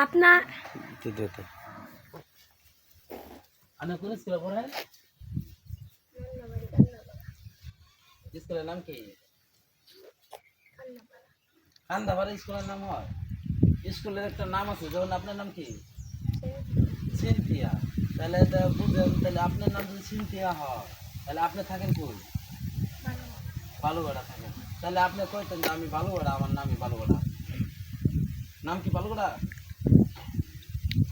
আপনার কোন স্কুলে পড়েন? স্কুলের নাম কি? কান্দাপাড়া স্কুলের নাম হয়? স্কুলের একটা নাম আছে, যেমন আপনার নাম কি? সিনথিয়া। তাহলে এটা বুঝেন, তাহলে আপনার নাম যদি সিনথিয়া হয় তাহলে আপনি থাকেন কই? বালুগড়া থাকেন। তাহলে আপনি কইতেন যে আমি বালুগড়া, আমার নামই বালুগড়া। নাম কি বালুগড়া?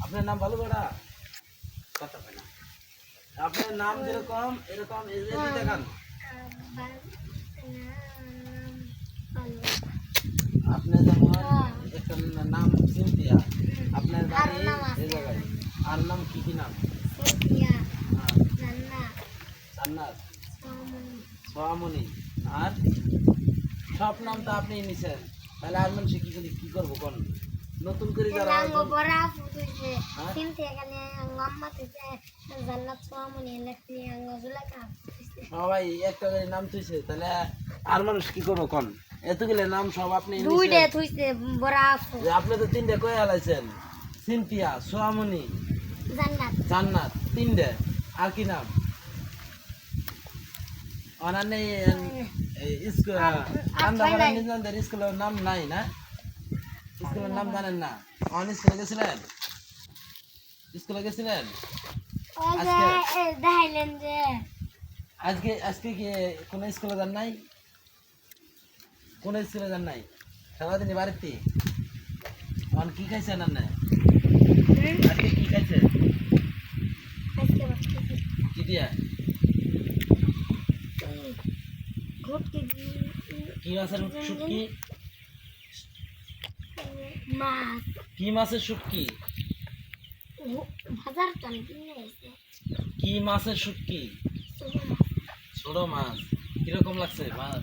আপনার নাম বালুগড়া? কথা কয় না। আপনার নাম যেরকম এরকম এদিকে দেখান। আপনার যেমন একটা নাম সিনথিয়া, আপনার বাড়ি এই জায়গায়। আর নাম কি কি নাম? জান্নাত, সোহামণি। আর সব নাম তো আপনি নিছেন, তাহলে আর মানুষ কি করবো কোন? নতুন করে যারা সবাই একটা করে নাম তুইছে, তাহলে আর মানুষ কি করবো কোন? এতগুলো নাম সব আপনি আপনি তো তিনটে কয়ে হালাইছেন, সিনথিয়া, সোহামণি, জান্নাত, তিনটে। আর কি নাম? অনান্য স্কুল কান্দাপাড়া নিজেদের স্কুলের নাম নাই না? স্কুলের নাম জানেন না? অন স্কুলে গেছিলেন? স্কুলে গেছিলেন আজকে? আজকে কি কোন স্কুলে যান নাই? কোন স্কুলে যান নাই? সারাদিন বাড়িতে অন কি খাইছেন? আর না আজকে কি খাইছেন? কি দিয়া? কি মাছের শুটকি? কি মাছের শুটকি? কি মাছের শুটকি? ছোট মাছ। কিরকম লাগছে মাছ?